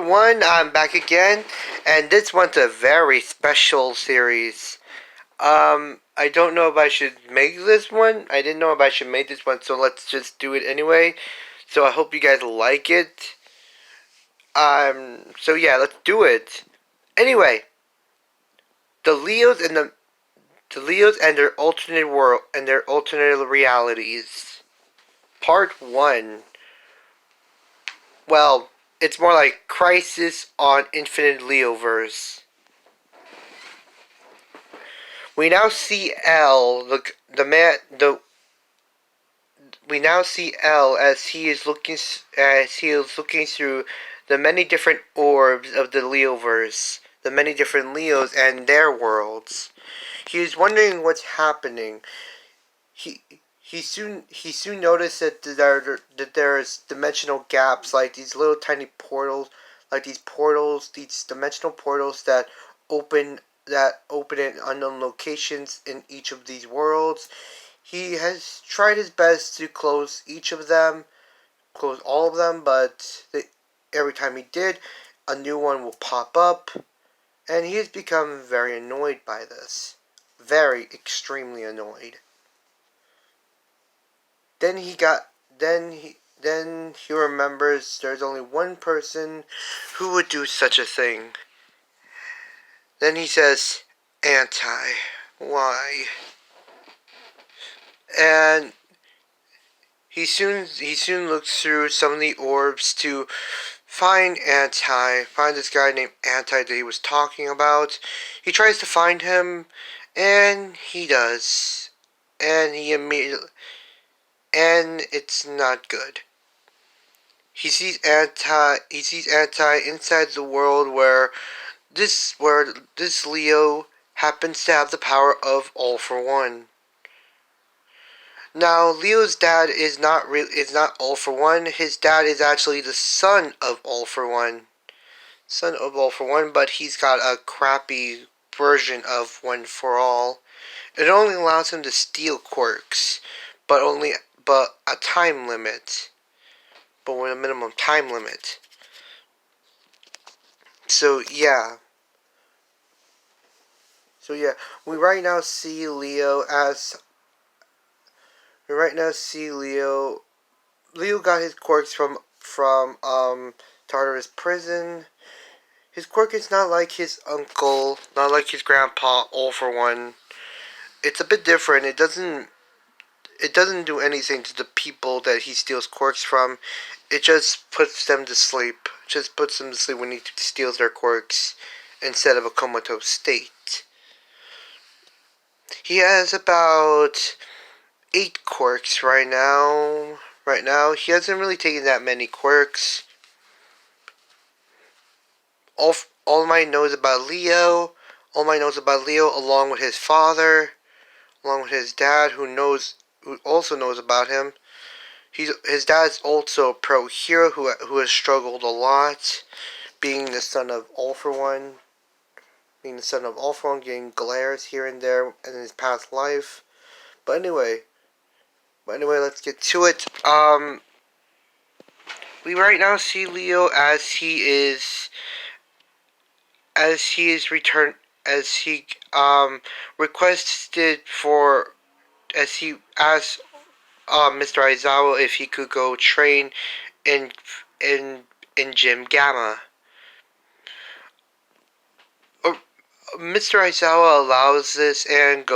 everyone, I'm back again, and this one's a very special series. I don't know if I should make this one. I didn't know if I should make this one, so let's just do it anyway. So I hope you guys like it. So yeah, let's do it. Anyway, the Leos and the Leos and their alternate world and their alternate realities. Part 1. Well, it's more like Crisis on Infinite Leoverse. We now see L, the man, the we now see L as he is looking through the many different orbs of the Leoverse, the many different Leos and their worlds. He is wondering what's happening. He he soon noticed that there's dimensional gaps, like these little tiny portals, these dimensional portals that open in unknown locations in each of these worlds. He has tried his best to close all of them, but every time he did, a new one will pop up, and he has become very annoyed by this. Very extremely annoyed. Then he remembers there's only one person who would do such a thing. Then he says, "Anti, why?" And he soon looks through some of the orbs to find this guy named Anti that he was talking about. He tries to find him, and he does. And it's not good. He sees Anti inside the world where this Leo happens to have the power of All for One. Now, Leo's dad is not All for One. His dad is actually the son of All for One. But he's got a crappy version of One for All. It only allows him to steal quirks, but a time limit. But with a minimum time limit. So yeah, we right now see Leo. Leo got his quirks from Tartarus prison. His quirk is not like his uncle, not like his grandpa, All for One. It's a bit different. It doesn't do anything to the people that he steals quirks from. It just puts them to sleep. When he steals their quirks instead of a comatose state. He has about 8 quirks right now. He hasn't really taken that many quirks. All my knows about Leo, along with his father, along with his dad, who also knows about him. His dad's also a pro hero who has struggled a lot, being the son of All for One, getting glares here and there in his past life. But anyway, let's get to it. We right now see Leo as he requested for, as he asked Mr. Aizawa if he could go train in Gym Gamma. Mr. Aizawa allows this, and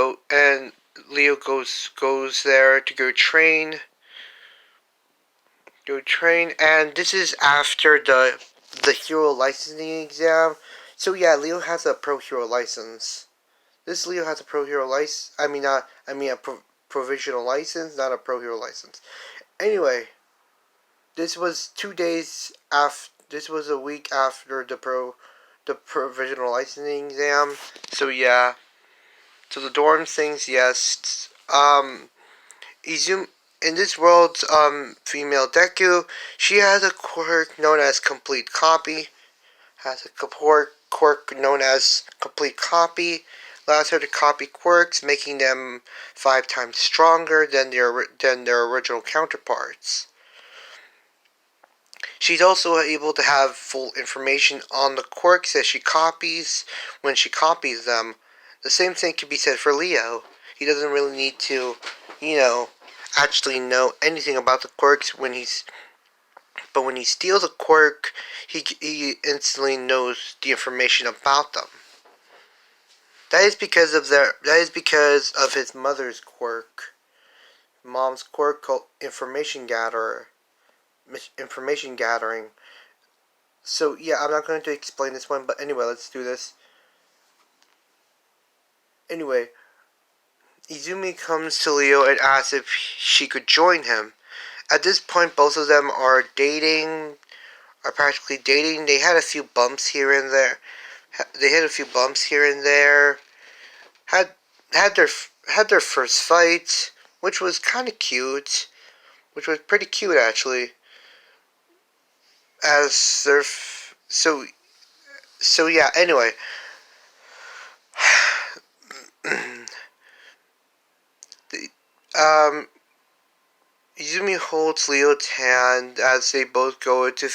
Leo goes there to go train. And this is after the hero licensing exam. So yeah, Leo has a pro hero license. This Leo has a pro hero license. Provisional license, not a pro hero license. Anyway, this was 2 days after. This was a week after the provisional licensing exam. So yeah. So the dorm things, yes. In this world's female Deku, she has a quirk known as Complete Copy. Allows her to copy quirks, making them 5 times stronger than their original counterparts. She's also able to have full information on the quirks that she copies when she copies them. The same thing can be said for Leo. He doesn't really need to, you know, actually know anything about the quirks but when he steals a quirk, he instantly knows the information about them. That is because of his mother's quirk. Mom's quirk called information gathering. So yeah, I'm not going to explain this one, but anyway, let's do this. Anyway, Izumi comes to Leo and asks if she could join him. At this point, both of them are practically dating. They had a few bumps here and there. They had a few bumps here and there. Had had their had their first fight, which was kind of cute. Which was pretty cute actually. As their so yeah. Anyway, the, Izumi holds Leo's hand as they both go to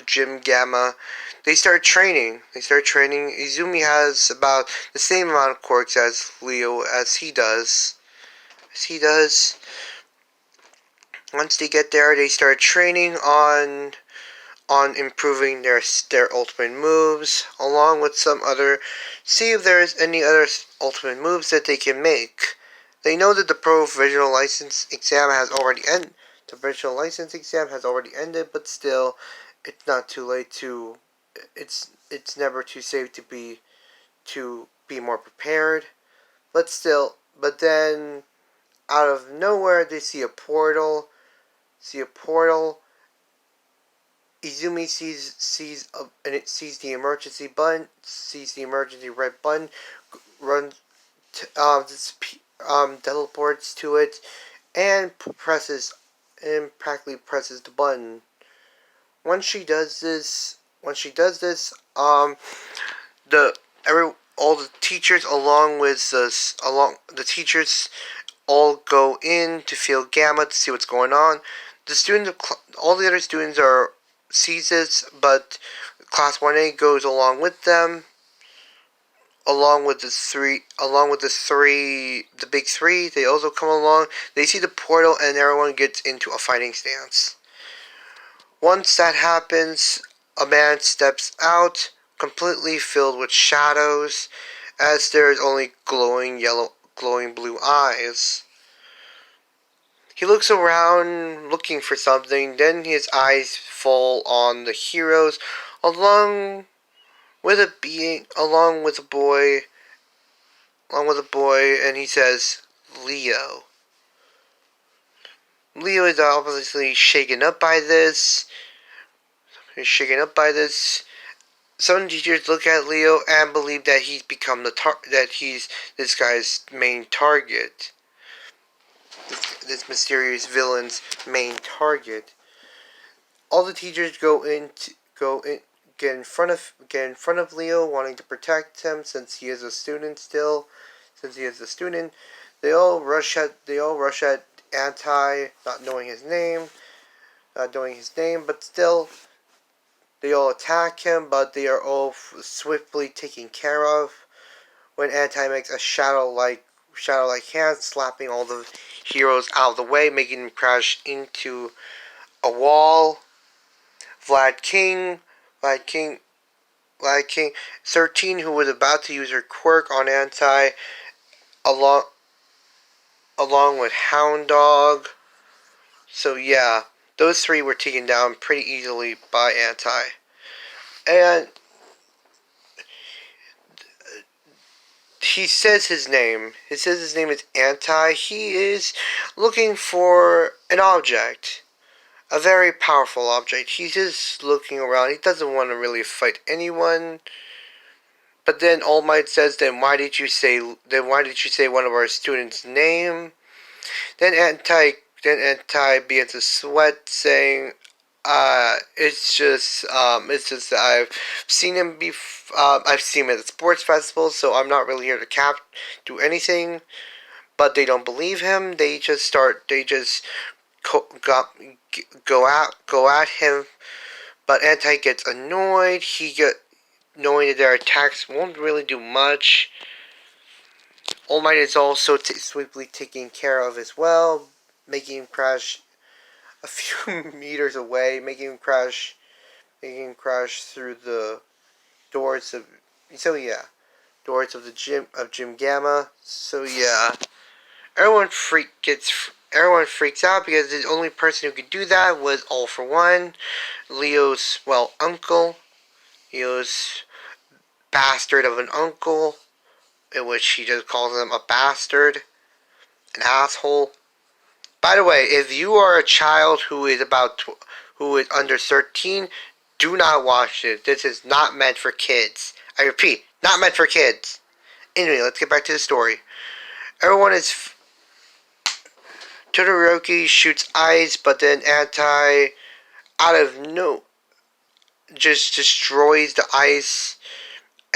Gym Gamma. They start training. Izumi has about the same amount of quirks as Leo as he does. Once they get there, they start training on improving their ultimate moves, along with some other. See if there's any other ultimate moves that they can make. They know that the provisional license exam has already ended. The provisional license exam has already ended, but still, it's not too late to. It's never too safe to be more prepared. But then out of nowhere, they see a portal. Izumi sees the emergency button, sees the emergency red button, runs, teleports to it, and practically presses the button. Once she does this, the all the teachers the teachers all go in to feel Gamma to see what's going on. All the other students are sees this, but Class 1A goes along with them, the big three. They also come along. They see the portal, and everyone gets into a fighting stance. Once that happens, a man steps out, completely filled with shadows, as there is only glowing blue eyes. He looks around looking for something, then his eyes fall on the heroes along with a boy, and he says, Leo. Leo is obviously shaken up by this. Some teachers look at Leo and believe that he's become that he's this guy's main target. This mysterious villain's main target. All the teachers get in front of Leo, wanting to protect him since he is a student still. They all rush at Anti, not knowing his name, but still they all attack him, but they are all swiftly taken care of when Anti makes a shadow-like hand, slapping all the heroes out of the way, making them crash into a wall. Vlad King, 13, who was about to use her quirk on Anti, along with Hound Dog. So yeah, those three were taken down pretty easily by Anti. And he says his name. His name is Anti. He is looking for an object. A very powerful object. He's just looking around. He doesn't want to really fight anyone. But then All Might says, then why did you say one of our students' name? Then Anti begins to sweat, saying, it's just that I've seen him I've seen him at the sports festival, so I'm not really here to do anything. But they don't believe him. They just go at him, but Anti gets annoyed. Knowing that their attacks won't really do much. All Might is also swiftly taken care of as well, making him crash a few meters away, making him crash through the doors of. So yeah, doors of the gym Gamma. So yeah, everyone freaks out because the only person who could do that was All For One, Leo's uncle, Leo's bastard of an uncle, in which he just calls him a bastard, an asshole. By the way, if you are a child who is under 13, do not watch it. This is not meant for kids. I repeat, not meant for kids. Anyway, let's get back to the story. Everyone is Todoroki shoots ice, but then Anti out of no just destroys the ice.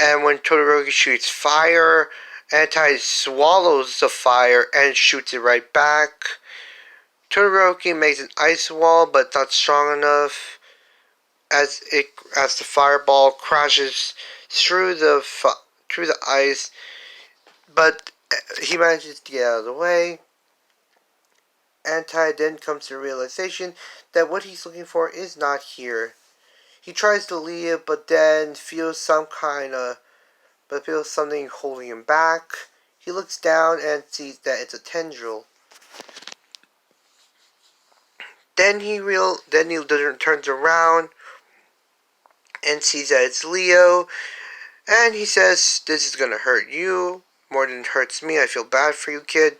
And when Todoroki shoots fire, Anti swallows the fire and shoots it right back. Todoroki makes an ice wall, but not strong enough as the fireball crashes through the ice. But he manages to get out of the way. Anti then comes to the realization that what he's looking for is not here. He tries to leave, but then feels something holding him back. He looks down and sees that it's a tendril. Then he turns around and sees that it's Leo, and he says, "This is gonna hurt you more than it hurts me. I feel bad for you, kid."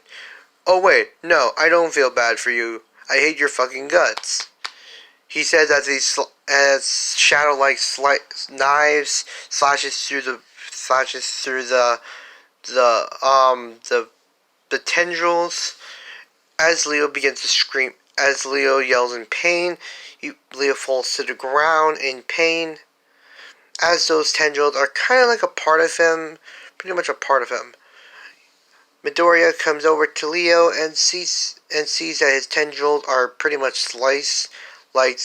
"Oh wait, no, I don't feel bad for you. I hate your fucking guts," he says as shadow-like knives slashes through the tendrils. As Leo begins to scream, as Leo yells in pain, Leo falls to the ground in pain. As those tendrils are kind of like a part of him, pretty much a part of him. Midoriya comes over to Leo and sees that his tendrils are pretty much sliced like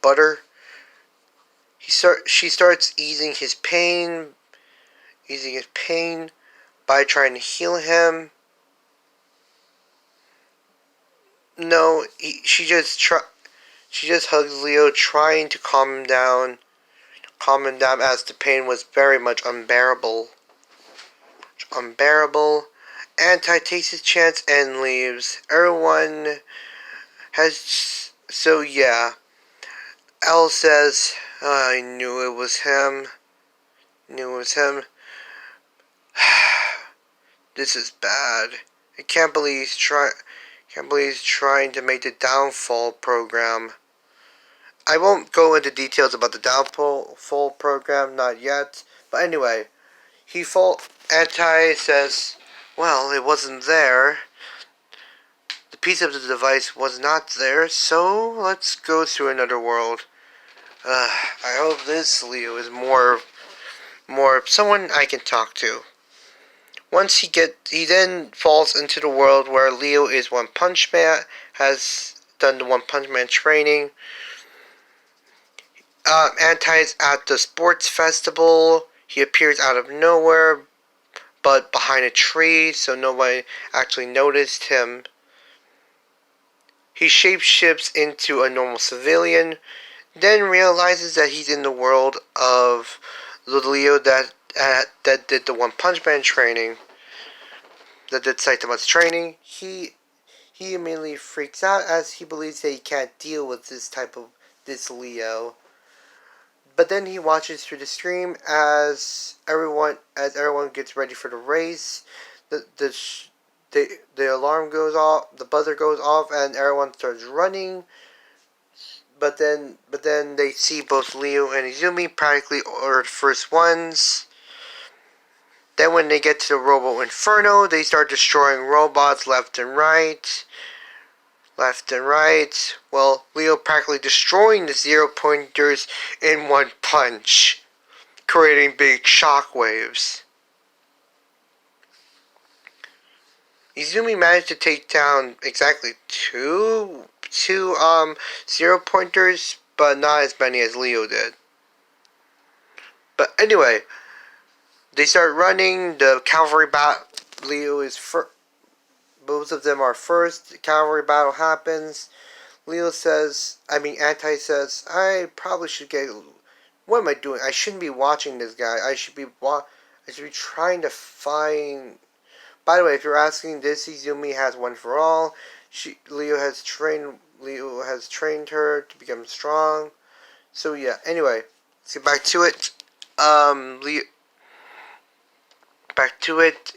butter. She starts easing his pain by trying to heal him. No, she just hugs Leo, trying to calm him down as the pain was very much unbearable. Anti takes his chance and leaves. Everyone has. So yeah. L says, "I knew it was him. This is bad. I can't believe he's trying to make the downfall program." I won't go into details about the downfall program, not yet. But anyway, Anti says, "Well, it wasn't there. The piece of the device was not there, so let's go through another world." I hope this Leo is more someone I can talk to. He then falls into the world where Leo is One Punch Man, has done the One Punch Man training. Anti's at the sports festival. He appears out of nowhere, but behind a tree, so nobody actually noticed him. He shapeshifts into a normal civilian, then realizes that he's in the world of the Leo that did the One Punch Man training, that did Saitama's training. He immediately freaks out as he believes that he can't deal with this Leo. But then he watches through the stream as everyone gets ready for the race. The alarm goes off, the buzzer goes off, and everyone starts running. But then they see both Leo and Izumi practically are the first ones. Then when they get to the Robo Inferno, they start destroying robots left and right. Well, Leo practically destroying the Zero Pointers in one punch, creating big shockwaves. Izumi managed to take down exactly two two 0-pointers, but not as many as Leo did. But anyway, they start running. The cavalry battle. Leo is first. Both of them are first. The cavalry battle happens. Leo says, Anti says, I probably should get. What am I doing? I shouldn't be watching this guy. I should be trying to find. By the way, if you're asking, this Izumi has one for all. Leo has trained her to become strong. So yeah. Anyway, let's get back to it. Back to it.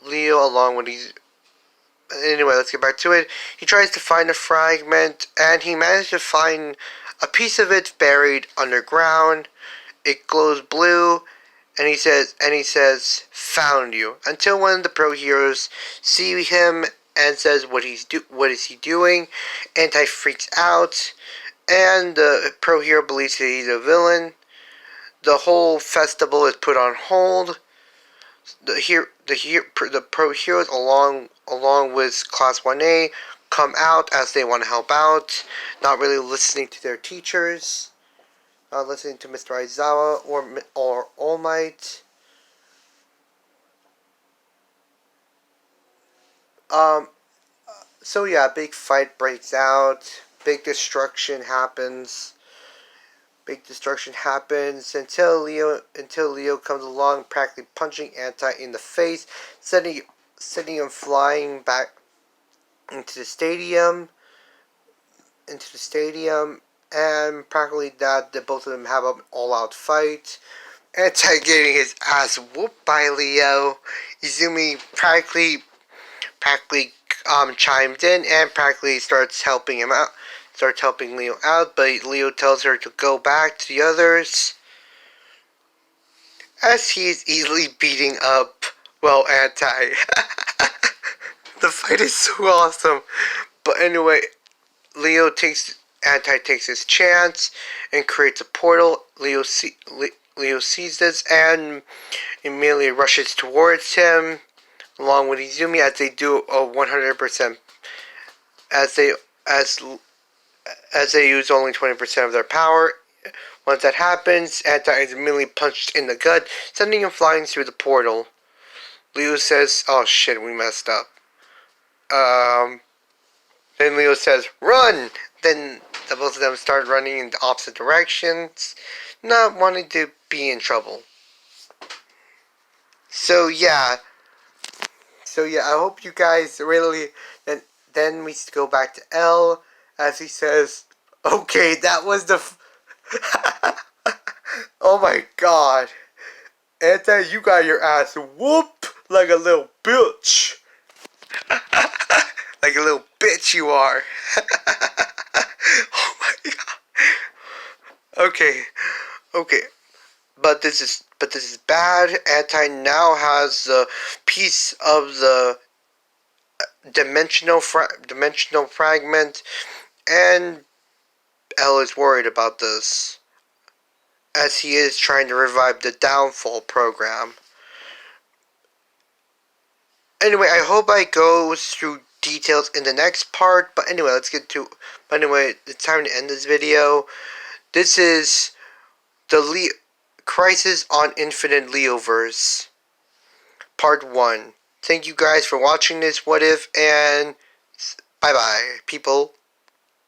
Leo, along with Anyway, let's get back to it. He tries to find a fragment, and he manages to find a piece of it buried underground. It glows blue, and he says, "Found you." Until one of the pro heroes see him and says, "What is he doing?" Anti freaks out, and the pro hero believes that he's a villain. The whole festival is put on hold. The pro heroes along with Class 1A come out as they want to help out, not really listening to their teachers, not listening to Mr. Aizawa or All Might. So yeah, big fight breaks out. Big destruction happens until Leo comes along, practically punching Anti in the face, sending him flying back into the stadium, and practically the both of them have an all-out fight. Anti getting his ass whooped by Leo. Izumi practically chimes in and practically starts helping Leo out, but Leo tells her to go back to the others as he is easily beating up, Anti. The fight is so awesome. But anyway, Anti takes his chance and creates a portal. Leo sees this and immediately rushes towards him, along with Izumi, as they do a 100%, as they use only 20% of their power. Once that happens, Anti is immediately punched in the gut, sending him flying through the portal. Leo says, "Oh shit, we messed up." Then Leo says, "Run!" Then the both of them start running in the opposite directions, not wanting to be in trouble. So yeah, I hope you guys really. Then we go back to L, as he says, "Okay, that was the." Oh my god, Anti, you got your ass whooped like a little bitch. Like a little bitch you are. Oh my god. Okay. But this is bad. Anti now has a piece of the dimensional fragment, and L is worried about this, as he is trying to revive the Downfall program. Anyway, I hope I go through details in the next part, but anyway, it's time to end this video. This is the Crisis on Infinite Leoverse, Part 1. Thank you guys for watching this What If, and bye-bye, people.